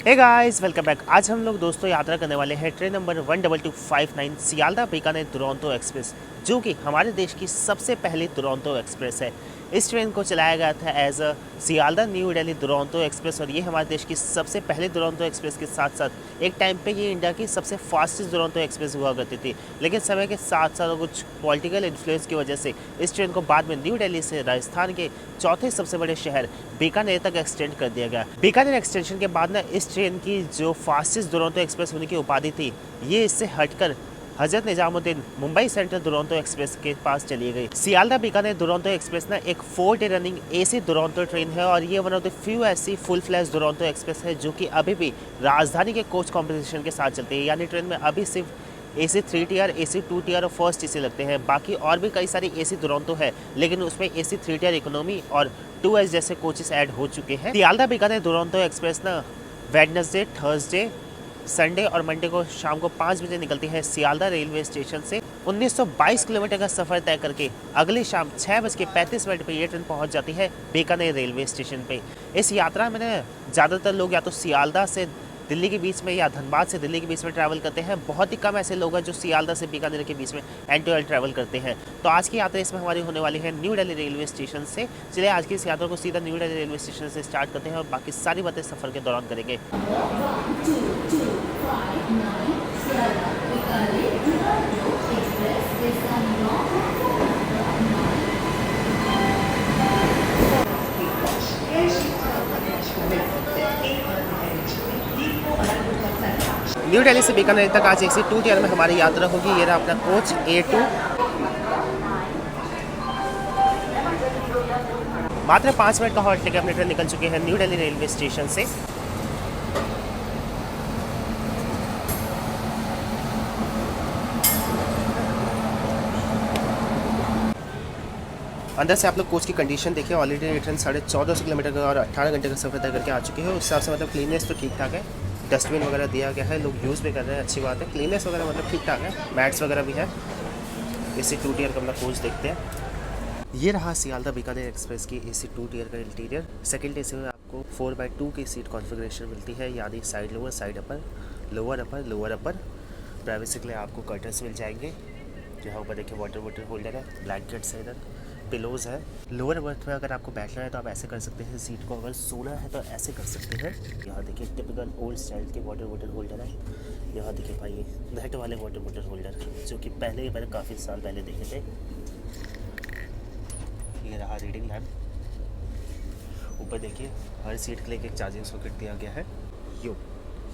Hey guys, welcome back. आज हम लोग दोस्तों यात्रा करने वाले हैं train number 12259 Sealdah Bikaner Duronto express, जो कि हमारे देश की सबसे पहली दुरंतो एक्सप्रेस है। इस ट्रेन को चलाया गया था as a Sealdah New Delhi Duronto express, और ये हमारे देश की सबसे पहली दुरंतो एक्सप्रेस के साथ साथ एक टाइम पे ये इंडिया की सबसे फास्टेस्ट दुरंतो एक्सप्रेस हुआ करती थी। लेकिन समय के साथ साथ कुछ पॉलिटिकल इन्फ्लुएंस की वजह से इस ट्रेन को बाद में न्यू दिल्ली से राजस्थान के चौथे सबसे बड़े शहर बीकानेर तक एक्सटेंड कर दिया गया। बीकानेर एक्सटेंशन के बाद ना इस ट्रेन की जो फास्टेस्ट दुरंतो एक्सप्रेस होने की उपाधि थी, ये इससे हटकर हजरत निजामुद्दीन मुंबई सेंट्रल दुरंतो एक्सप्रेस के पास चली गई। सियालदा बीकानेर दुरंतो एक्सप्रेस ना एक 4 day running AC Duronto train है, और ये वन ऑफ द फ्यू ऐसी फुल फ्लैश दुरंतो एक्सप्रेस है जो कि अभी भी राजधानी के कोच कॉम्पिटिशन के साथ चलती है। यानी ट्रेन में अभी सिर्फ एसी 3 टीयर, एसी 2 टीयर और फर्स्ट एसी लगते हैं। बाकी और भी कई सारी एसी दुरंतो है, लेकिन उसमें एसी 3 टीयर इकोनॉमी और 2S जैसे कोचेस ऐड हो चुके हैं। सियालदा बीकानेर दुरंतो एक्सप्रेस ना वेडनेसडे, थर्सडे, संडे और मंडे को शाम को 5 बजे निकलती है सियालदा रेलवे स्टेशन से। 1922 किलोमीटर का सफर तय करके अगली शाम 6:35 पर यह ट्रेन पहुंच जाती है बीकानेर रेलवे स्टेशन पे। इस यात्रा में ना ज़्यादातर लोग या तो सियालदा से दिल्ली के बीच में या धनबाद से दिल्ली के बीच में ट्रैवल करते हैं। बहुत ही कम ऐसे लोग हैं जो सियालदा से बीकानेर के बीच में एंड टू एंड ट्रैवल करते हैं। तो आज की यात्रा इसमें हमारी होने वाली है न्यू दिल्ली रेलवे स्टेशन से। चलिए आज की इस यात्रा को सीधा न्यू दिल्ली रेलवे स्टेशन से स्टार्ट करते हैं और बाकी सारी बातें सफ़र के दौरान करेंगे। न्यू दिल्ली से बीकानेर तक आज एसी 2 टीयर में हमारी यात्रा होगी। ये रहा अपना कोच A2। मात्र 5 मिनट का हॉल्ट लेकर अपनी ट्रेन निकल चुके हैं न्यू दिल्ली रेलवे स्टेशन से। अंदर से आप लोग कोच की कंडीशन देखिए। ऑलरेडी ये ट्रेन 1450 किलोमीटर का और 18 घंटे का सफर तय करके आ चुकी है। उस हिसाब से मतलब क्लीननेस तो ठीक ठाक है। डस्टबिन वगैरह दिया गया है, लोग यूज़ भी कर रहे हैं, अच्छी बात है। क्लीननेस वगैरह मतलब ठीक ठाक है। मैट्स वगैरह भी है। एसी 2 टीयर का अपना कोच देखते हैं। ये रहा सियालदा बीकानेर एक्सप्रेस की एसी 2 टीयर का इंटीरियर। सेकंड एसी में आपको 4x2 की सीट कॉन्फ़िगरेशन मिलती है, यानी side lower, side upper, lower upper, lower upper. Privacy के लिए आपको कर्टन्स मिल जाएंगे। यहाँ ऊपर देखिए वाटर होल्डर है, ब्लैंकेट्स है, इधर पिलोज़ है। लोअर बर्थ में अगर आपको बैठना है तो आप ऐसे कर सकते हैं, सीट को अगर सोना है तो ऐसे कर सकते हैं। यहाँ देखिए टिपिकल ओल्ड स्टाइल के वाटर होल्डर है। यहाँ देखिए भाई ये नेट वाले वाटर होल्डर जो कि पहले मैंने काफ़ी साल पहले देखे थे। ये रहा रीडिंग लैम्प। ऊपर देखिए हर सीट के लिए एक चार्जिंग सॉकेट दिया गया है।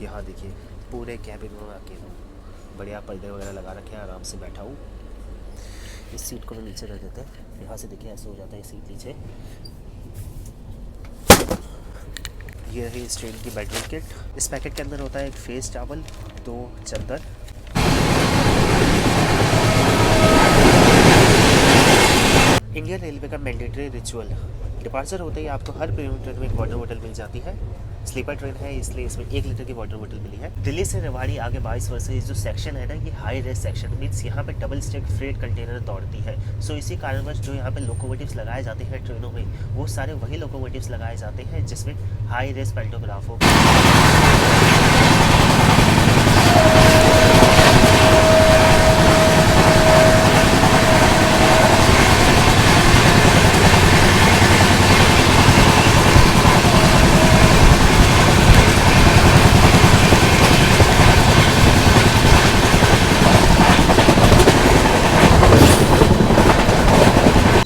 यहाँ देखिए पूरे कैबिन में अकेला बढ़िया पर्दे वगैरह लगा रखे हैं, आराम से बैठा हूँ। इस सीट को मैं नीचे रख देते हैं। यहाँ से देखिए ऐसे हो जाता है सीट नीचे। ये रही इस ट्रेन की बेडरूम किट। इस पैकेट के अंदर होता है एक फेस टॉवल, 2 चादर। इंडियन रेलवे का मैंडेटरी रिचुअल, डिपार्चर होते ही आपको हर प्रीमियम ट्रेन में एक वाटर बोतल मिल जाती है। स्लीपर ट्रेन है इसलिए इसमें 1 लीटर की वाटर बोतल मिली है। दिल्ली से रेवाड़ी आगे 22 वर्सेज जो सेक्शन है ना, ये हाई रेस सेक्शन मीन्स यहाँ पे डबल स्टैक फ्रेट कंटेनर दौड़ती है। सो इसी कारणवश जो यहाँ पे लोकोमोटिव्स लगाए जाते हैं ट्रेनों में, वो सारे वही लोकोमोटिव्स लगाए जाते हैं जिसमें हाई रेस पेल्टोग्राफ हो।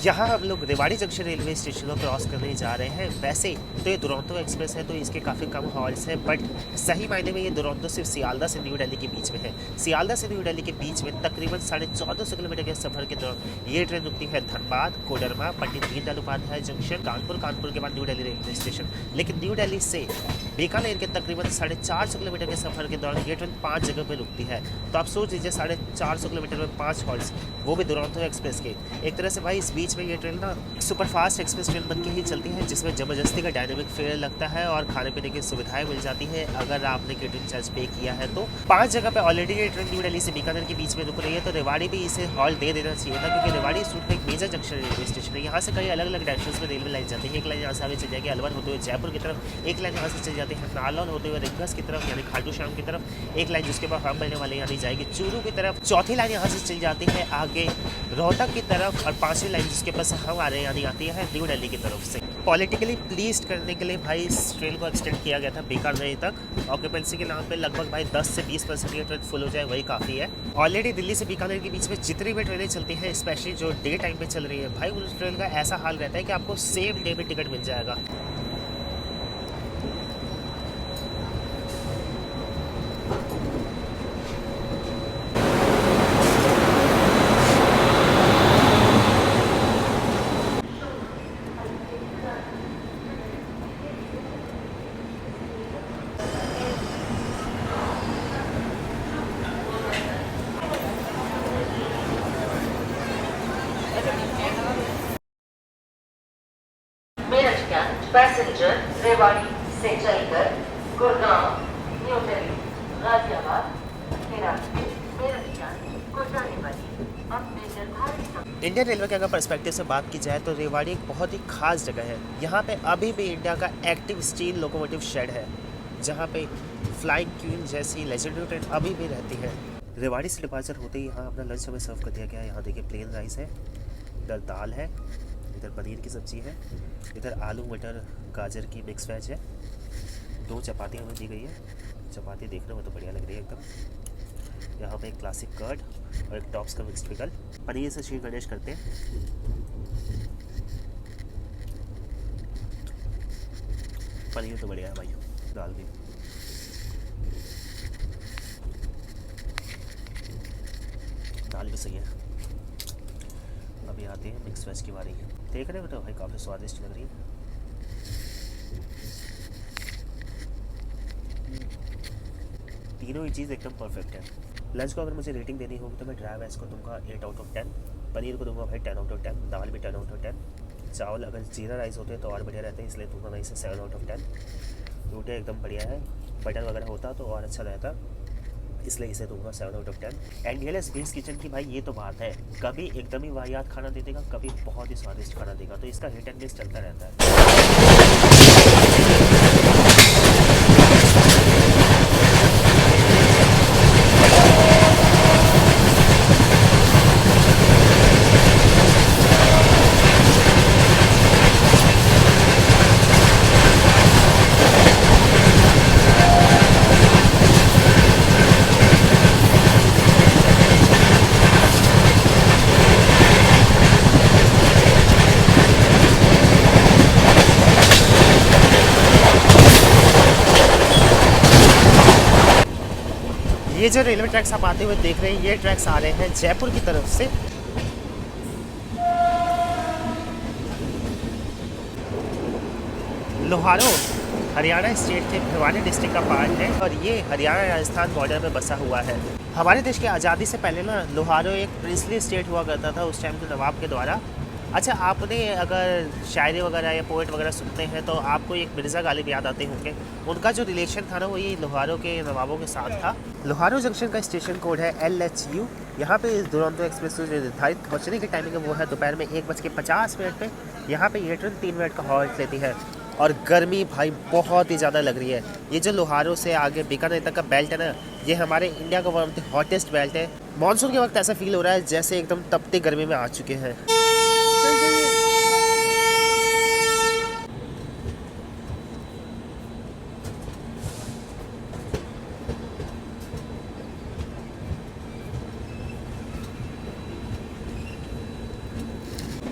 यहाँ हम लोग रेवाड़ी जंक्शन रेलवे स्टेशन को क्रॉस करने जा रहे हैं। वैसे तो ये दुरंतो एक्सप्रेस है तो इसके काफ़ी कम हॉल्स हैं, बट सही मायने में ये दुरंतो सिर्फ सियालदा से न्यू दिल्ली के बीच में है। सियालदा से न्यू दिल्ली के बीच में तकरीबन 1450 किलोमीटर के सफर के दौरान ये ट्रेन रुकती है धनबाद, कोडरमा, पंडित दीनदयाल उपाध्याय जंक्शन, कानपुर के बाद न्यू दिल्ली रेलवे स्टेशन। लेकिन न्यू दिल्ली से बीकानेर के तकरीबन 450 किलोमीटर के सफर के दौरान ये ट्रेन 5 जगह पर रुकती है। तो आप सोच लीजिए 450 किलोमीटर में 5 हॉल्स, वो भी दुरंतो एक्सप्रेस के। एक तरह से भाई इस बीच में ये ट्रेन ना सुपरफास्ट एक्सप्रेस ट्रेन बन के ही चलती है, जिसमें ज़बरदस्ती का डायनेमिक फेयर लगता है और खाने पीने की सुविधाएं मिल जाती है अगर आपने केटरिंग चार्ज पे किया है तो। 5 जगह पे ऑलरेडी ये ट्रेन न्यू दिल्ली से बीकानेर के बीच में रुक रही है, तो रेवाड़ी भी इसे हॉल्ट दे देना चाहिए था, क्योंकि रेवाड़ी इस रूट में एक मेजर जंक्शन रेलवे स्टेशन है। यहाँ से कई अलग अलग डायरेक्शन में रेलवे लाइन जाती है। एक लाइन यहाँ से आगे चल जाएगी अलवर होते हुए जयपुर की तरफ, एक लाइन यहाँ से चल जाती है नारनौल होते हुए रिंगस की तरफ यानी खाटू श्याम की तरफ, एक लाइन जिसके बाद हम बनने वाले यानी जाएगी चूरू की तरफ, चौथी लाइन यहाँ से चल जाती है आगे रोहतक की तरफ, और 5वीं लाइन जिसके पास हम आ रहे हैं यानी आती है न्यू दिल्ली की तरफ से। पॉलिटिकली प्लीज करने के लिए भाई इस ट्रेन को एक्सटेंड किया गया था बीकानेर तक। ऑक्यूपेंसी के नाम पे लगभग भाई 10 से 20% ये ट्रेन फुल हो जाए वही काफ़ी है। ऑलरेडी दिल्ली से बीकानेर के बीच में जितनी भी ट्रेनें चलती हैं, स्पेशली जो डे टाइम पे चल रही है, भाई उस ट्रेन का ऐसा हाल रहता है कि आपको सेम डे में टिकट मिल जाएगा। पैसेंजर रेवाड़ी से चलकर गुड़गांव, न्यू दिल्ली, गाजियाबाद, को जाने वाली अपने निर्धारित। इंडियन रेलवे के अगर पर्सपेक्टिव से बात की जाए तो रेवाड़ी एक बहुत ही खास जगह है। यहाँ पे अभी भी इंडिया का एक्टिव स्टील लोकोमोटिव शेड है, जहाँ पे फ्लाइंग क्वीन जैसी लेजेंडरी ट्रेन अभी भी रहती है। रेवाड़ी से डिपार्चर होते ही यहाँ अपना लंच हमें सर्व कर दिया गया है। यहाँ देखिए प्लेन राइस है, इधर दाल है, इधर पनीर की सब्ज़ी है, इधर आलू मटर गाजर की मिक्स वेज है, 2 चपाती हमें दी गई है। चपाती देखने में तो बढ़िया लग रही है एकदम। यहाँ पे एक क्लासिक कर्ड और एक टॉप्स का मिक्स्ड पिकल। पनीर से श्री गणेश करते हैं। पनीर तो बढ़िया है भाई, दाल भी। दाल भी सही है। अभी आते हैं मिक्स वेज की बारी। देख रहे हो तो भाई काफ़ी स्वादिष्ट लग रही है। तीनों ही चीज़ एकदम परफेक्ट है। लंच को अगर मुझे रेटिंग देनी होगी तो मैं ड्राई वेज को दूंगा 8 आउट ऑफ 10, पनीर को दूंगा भाई 10 आउट ऑफ 10, दाल भी 10 आउट ऑफ 10, चावल अगर जीरा राइस होते हैं तो और बढ़िया रहते हैं, इसलिए दूंगा मैं इसे 7 आउट ऑफ 10। रोटी एकदम बढ़िया है, बटर वगैरह होता तो और अच्छा रहता, इसलिए इसे दूंगा 7 आउट ऑफ 10। एंड ये बीस किचन की भाई ये तो बात है, कभी एकदम ही वाहियात खाना दे देगा, कभी बहुत ही स्वादिष्ट खाना देगा, तो इसका हिट एंड मिस चलता रहता है। ये जो रेलवे ट्रैक्स आप आते हुए देख रहे हैं, ये ट्रैक्स आ रहे हैं जयपुर की तरफ से। लोहारो हरियाणा स्टेट के भिवानी डिस्ट्रिक्ट का पार्ट है और ये हरियाणा राजस्थान बॉर्डर में बसा हुआ है। हमारे देश की आज़ादी से पहले ना लोहारो एक प्रिंसली स्टेट हुआ करता था उस टाइम के नवाब के द्वारा। अच्छा, आपने अगर शायरी वगैरह या पोएट वगैरह सुनते हैं तो आपको एक मिर्ज़ा गालिब याद आते होंगे। उनका जो रिलेशन था ना वो ये लोहारो के नवाबों के साथ था। लोहारो जंक्शन का स्टेशन कोड है LHU। यहाँ पे इस दुरंतो एक्सप्रेस जो निर्धारित पहुँचने की टाइमिंग है वो है दोपहर में 1:50 पे। यहाँ पे ये ट्रेन 3 मिनट का हॉल्ट लेती है और गर्मी भाई बहुत ही ज़्यादा लग रही है। ये जो लोहारो से आगे बीकानेर तक का बेल्ट है ना, ये हमारे इंडिया का one of the hottest belt है। मानसून के वक्त ऐसा फील हो रहा है जैसे एकदम तपती गर्मी में आ चुके हैं।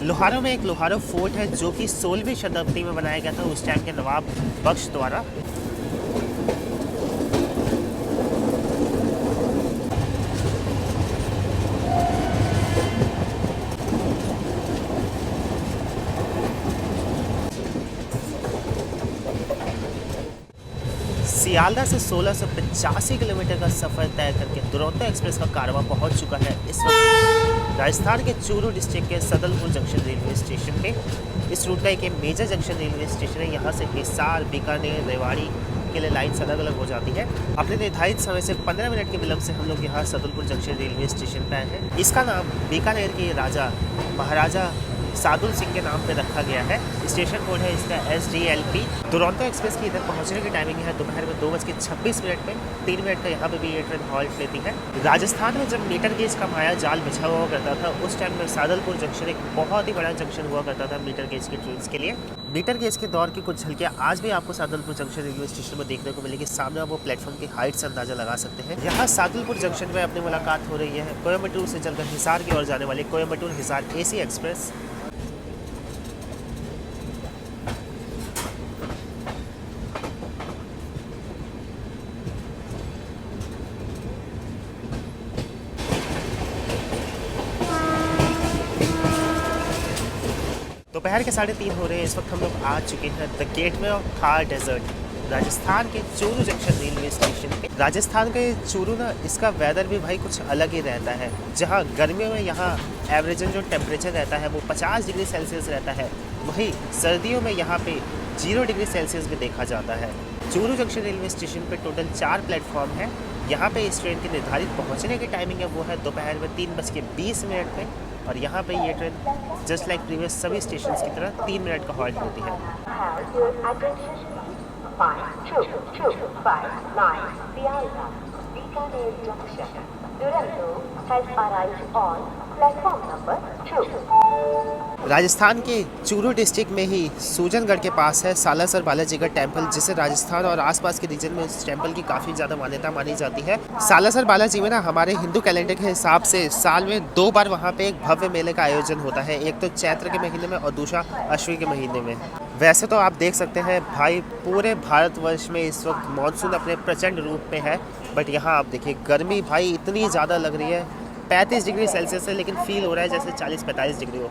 लोहारो में एक लोहारो फोर्ट है जो कि 16वीं शताब्दी में बनाया गया था उस टाइम के नवाब बख्श द्वारा। सियालदह से 1685 किलोमीटर का सफ़र तय करके दुरंतो एक्सप्रेस का कारवां पहुंच चुका है इस वक्त राजस्थान के चूरू डिस्ट्रिक्ट के सदलपुर जंक्शन रेलवे स्टेशन पे इस रूट का एक मेजर जंक्शन रेलवे स्टेशन है। यहाँ से हिसार, बीकानेर, रेवाड़ी के लिए लाइन्स अलग अलग हो जाती है। अपने निर्धारित समय से 15 मिनट के विलंब से हम लोग यहाँ सदलपुर जंक्शन रेलवे स्टेशन पे आए हैं। इसका नाम बीकानेर के राजा महाराजा सादुल सिंह के नाम पे रखा गया है। स्टेशन कोड है इसका SDLP। दुरंतो एक्सप्रेस की इधर पहुंचने की टाइमिंग है दोपहर में 2:26 में। 3 मिनट का यहाँ पे भी ये ट्रेन हॉल्ट लेती है। राजस्थान में जब मीटर गेज का माया जाल बिछा हुआ करता था उस टाइम में सादलपुर जंक्शन एक बहुत ही बड़ा जंक्शन हुआ करता था मीटर गेज की ट्रेन के लिए। मीटर गेज के दौर की कुछ झलकियाँ आज भी आपको सादलपुर जंक्शन रेलवे स्टेशन में देखने को मिलेगी। सामने आप वो प्लेटफॉर्म की हाइट से अंदाजा लगा सकते हैं। यहाँ सादलपुर जंक्शन में अपनी मुलाकात हो रही है कोयम्बटूर से चलकर हिसार की ओर जाने वाली कोयम्बटूर हिसार AC एक्सप्रेस। दोपहर के 3:30 हो रहे हैं। इस वक्त हम लोग आ चुके हैं the gateway of Thar desert, Rajasthan के चूरू जंक्शन रेलवे स्टेशन पे। राजस्थान का ये चूरू ना, इसका वेदर भी भाई कुछ अलग ही रहता है। जहाँ गर्मियों में यहाँ एवरेजन जो टेम्परेचर रहता है वो 50 डिग्री सेल्सियस रहता है, वहीं सर्दियों में यहाँ पे 0 डिग्री सेल्सियस भी देखा जाता है। चूरू जंक्शन रेलवे स्टेशन पे टोटल 4 प्लेटफॉर्म है। यहाँ पे इस ट्रेन की निर्धारित पहुँचने की टाइमिंग है वो है दोपहर में 3:20 पे। और यहाँ पे ये ट्रेन जस्ट लाइक प्रीवियस सभी स्टेशन की तरह 3 मिनट का हॉल्ट होती है। राजस्थान के चूरू डिस्ट्रिक्ट में ही सूजनगढ़ के पास है सालासर बालाजी का टेम्पल, जिसे राजस्थान और आसपास के रीजन में इस टेम्पल की काफ़ी ज़्यादा मान्यता मानी जाती है। सालासर बालाजी में ना हमारे हिंदू कैलेंडर के हिसाब से साल में 2 बार वहाँ पे एक भव्य मेले का आयोजन होता है। एक तो चैत्र के महीने में और दूसरा अश्विन के महीने में। वैसे तो आप देख सकते हैं भाई पूरे भारतवर्ष में इस वक्त मानसून अपने प्रचंड रूप में है, बट यहाँ आप देखिए गर्मी भाई इतनी ज़्यादा लग रही है। 35 डिग्री सेल्सियस है लेकिन फील हो रहा है जैसे 40-45 डिग्री हो।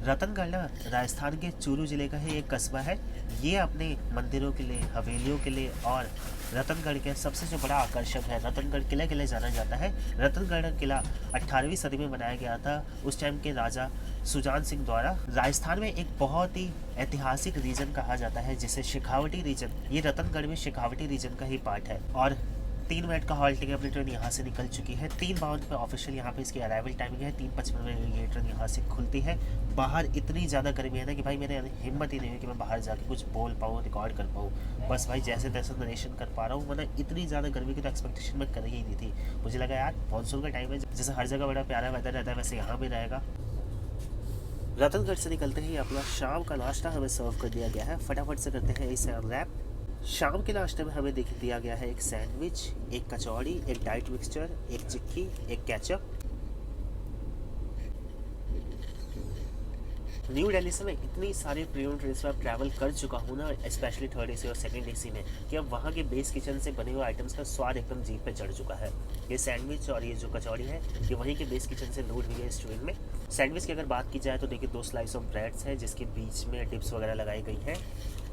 रतनगढ़ ना राजस्थान के चूरू जिले का ही एक कस्बा है। ये अपने मंदिरों के लिए, हवेलियों के लिए और रतनगढ़ के सबसे जो बड़ा आकर्षक है, रतनगढ़ किले के लिए जाना जाता है। रतनगढ़ किला 18वीं सदी में बनाया गया था उस टाइम के राजा सुजान सिंह द्वारा। राजस्थान में एक बहुत ही ऐतिहासिक रीजन कहा जाता है जिसे शेखावटी रीजन। ये रतनगढ़ में शेखावटी रीजन का ही पार्ट है। और 3 मिनट का हॉल्ट लेके अपनी ट्रेन यहाँ से निकल चुकी है। 3:52 पे ऑफिशियल यहाँ पे इसकी अराइवल टाइमिंग है। 3:55 में ये ट्रेन यहाँ से खुलती है। बाहर इतनी ज़्यादा गर्मी है ना कि भाई मेरे हिम्मत ही नहीं है कि मैं बाहर जाके कुछ बोल पाऊँ, रिकॉर्ड कर पाऊँ। बस भाई जैसे तैसे नरेशन कर पा रहा हूँ, वरना इतनी ज़्यादा गर्मी की तो एक्सपेक्टेशन मैं कर ही नहीं थी। मुझे लगा यार मानसून का टाइम है, जैसे हर जगह बड़ा प्यारा वेदर रहता है वैसे यहाँ भी रहेगा। रतनगढ़ से निकलते ही अपना शाम का नाश्ता हमें सर्व कर दिया गया है। फटाफट से करते हैं इसे अनरैप। शाम के नाश्ते में हमें दिया गया है एक सैंडविच, एक कचौड़ी, एक डाइट मिक्सचर, एक चिक्की, एक केचप। न्यू दिल्ली से मैं इतनी सारी प्रीमियम ट्रेन्स में ट्रैवल कर चुका हूँ ना, स्पेशली 3rd AC और 2nd AC में, कि अब वहाँ के बेस किचन से बने हुए आइटम्स का स्वाद एकदम जीभ पे चढ़ चुका है। ये सैंडविच और ये जो कचौड़ी है ये वहीं के बेस किचन से लोड हुई है इस ट्रेन में। सैंडविच की अगर बात की जाए तो देखिए 2 स्लाइस ऑफ ब्रेड्स है जिसके बीच में डिप्स वगैरह लगाई गई हैं,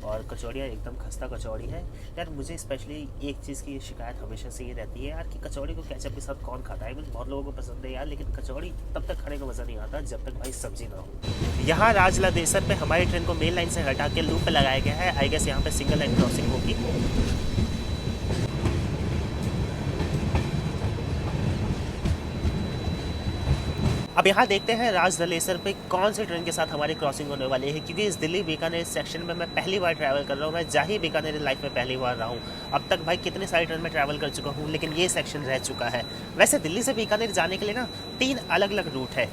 और कचौड़ियाँ एकदम खस्ता कचौड़ी है। यार मुझे स्पेशली एक चीज़ की शिकायत हमेशा से ये रहती है यार कि कचौड़ी को केचप के साथ कौन खाता है। बहुत लोगों को पसंद है यार, लेकिन कचौड़ी तब तक खाने का मज़ा नहीं आता जब तक भाई सब्जी ना हो। यहाँ राजला देसर पे हमारी ट्रेन को मेन लाइन से हटा के लूप पे लगाया गया है। आई गेस यहाँ पे सिंगल लाइन क्रॉसिंग होगी। अब यहाँ देखते हैं राजधलेसर पे कौन सी ट्रेन के साथ हमारी क्रॉसिंग होने वाली है, क्योंकि इस दिल्ली बीकानेर सेक्शन में मैं पहली बार ट्रैवल कर रहा हूँ। मैं जा ही बीकानेर लाइफ में पहली बार रहा हूँ। अब तक भाई कितनी सारी ट्रेन में ट्रैवल कर चुका हूँ, लेकिन ये सेक्शन रह चुका है। वैसे दिल्ली से बीकानेर जाने के लिए ना 3 अलग अलग रूट है।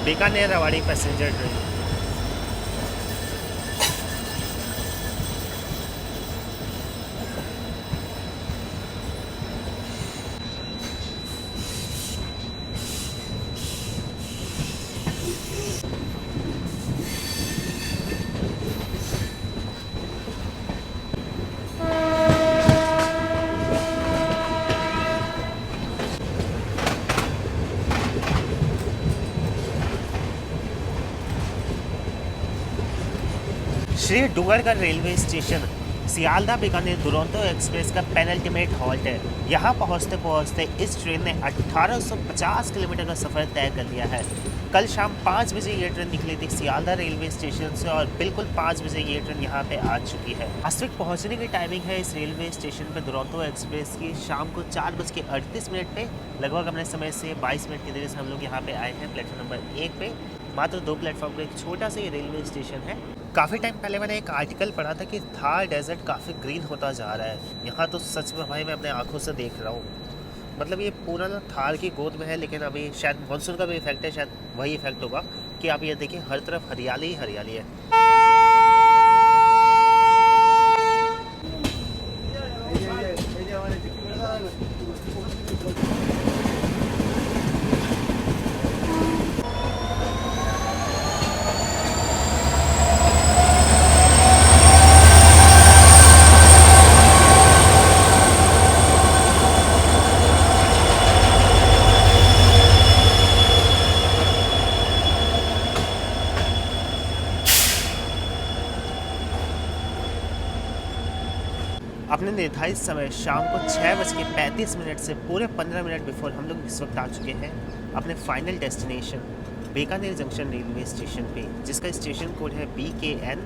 Bikaner Rewari passenger train. Shri Dungargarh railway station Sealdah Bikaner Duronto express का पेनल्टीमेट हॉल्ट है। यहाँ पहुँचते पहुँचते इस ट्रेन ने 1850 किलोमीटर का सफ़र तय कर लिया है। कल शाम 5 बजे ये ट्रेन निकली थी सियालदा रेलवे स्टेशन से और बिल्कुल 5 बजे ये ट्रेन यहाँ पे आ चुकी है। वास्तविक पहुँचने की टाइमिंग है इस रेलवे स्टेशन पे दुरंतो एक्सप्रेस की शाम को 4:38 पे। लगभग अपने समय से 22 मिनट की देरी से हम लोग यहाँ पे आए हैं प्लेटफॉर्म नंबर 1 पे। मात्र 2 प्लेटफॉर्म का एक छोटा सा ये रेलवे स्टेशन है। काफ़ी टाइम पहले मैंने एक आर्टिकल पढ़ा था कि थार डेजर्ट काफ़ी ग्रीन होता जा रहा है। यहाँ तो सच में भाई मैं अपने आंखों से देख रहा हूँ। मतलब ये पूरा ना थार की गोद में है, लेकिन अभी शायद मानसून का भी इफेक्ट है, शायद वही इफेक्ट होगा कि आप ये देखिए हर तरफ हरियाली ही हरियाली है। अपने निर्धारित समय शाम को 6:35 से पूरे 15 मिनट बिफोर हम लोग इस वक्त आ चुके हैं अपने final destination Bikaner junction railway station पे, जिसका स्टेशन कोड है BKN।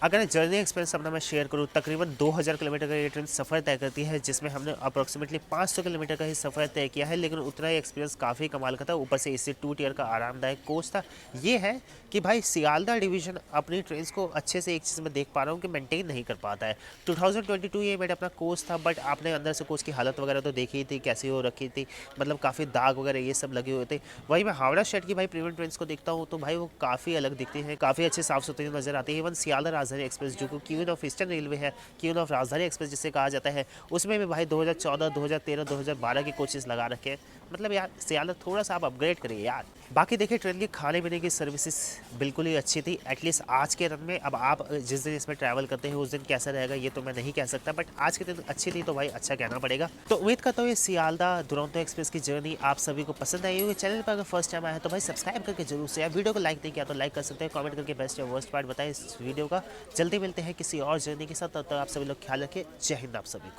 अगर जर्नी एक्सपीरियंस अपना मैं शेयर करूँ, तकरीबन 2000 किलोमीटर का ये ट्रेन सफ़र तय करती है, जिसमें हमने अप्रॉक्सीमेटली 500 किलोमीटर का ही सफ़र तय किया है। लेकिन उतना ही एक्सपीरियंस काफ़ी कमाल का था। ऊपर से AC 2 टियर का आरामदायक कोच था। ये है कि भाई सियालदा डिवीज़न अपनी ट्रेन को अच्छे से एक चीज़ में देख पा रहा हूँ कि मेंटेन नहीं कर पाता है। 2022 ये मेरा अपना कोच था, बट आपने अंदर से कोच की हालत वगैरह तो देखी ही थी कैसी हो रखी थी। मतलब काफ़ी दाग वगैरह ये सब लगे हुए थे। वही मैं हावड़ा शेड की भाई प्रीमियम ट्रेन को देखता हूँ तो भाई वो काफ़ी अलग दिखती है, काफ़ी अच्छे साफ़ सुथरी नज़र आती है। इवन सियालदा राजधानी एक्सप्रेस जो क्वीन ऑफ ईस्टर्न रेलवे है, क्वीन ऑफ राजधानी एक्सप्रेस जिसे कहा जाता है, उसमें भी भाई 2014, 2013, 2012 के कोचेस लगा रखे हैं। मतलब यार सियालदा थोड़ा सा आप अपग्रेड करिए यार। बाकी देखिए ट्रेन की खाने पीने की सर्विसेज बिल्कुल ही अच्छी थी, एटलीस्ट आज के रन में। अब आप जिस दिन इसमें ट्रैवल करते हैं उस दिन कैसा रहेगा ये तो मैं नहीं कह सकता, बट आज के दिन अच्छी थी तो भाई अच्छा कहना पड़ेगा। तो उम्मीद करता हूँ ये सियालदा दुरंतो एक्सप्रेस की जर्नी आप सभी को पसंद आई होगी। चैनल पर अगर फर्स्ट टाइम आया तो भाई सब्सक्राइब करके जरूर से, वीडियो को लाइक नहीं किया तो लाइक कर सकते हैं। कमेंट करके बेस्ट या वर्स्ट पार्ट बताएं इस वीडियो का। जल्दी मिलते हैं किसी और जर्नी के साथ, तब तक आप सभी लोग ख्याल रखें। जय हिंद आप सभी को।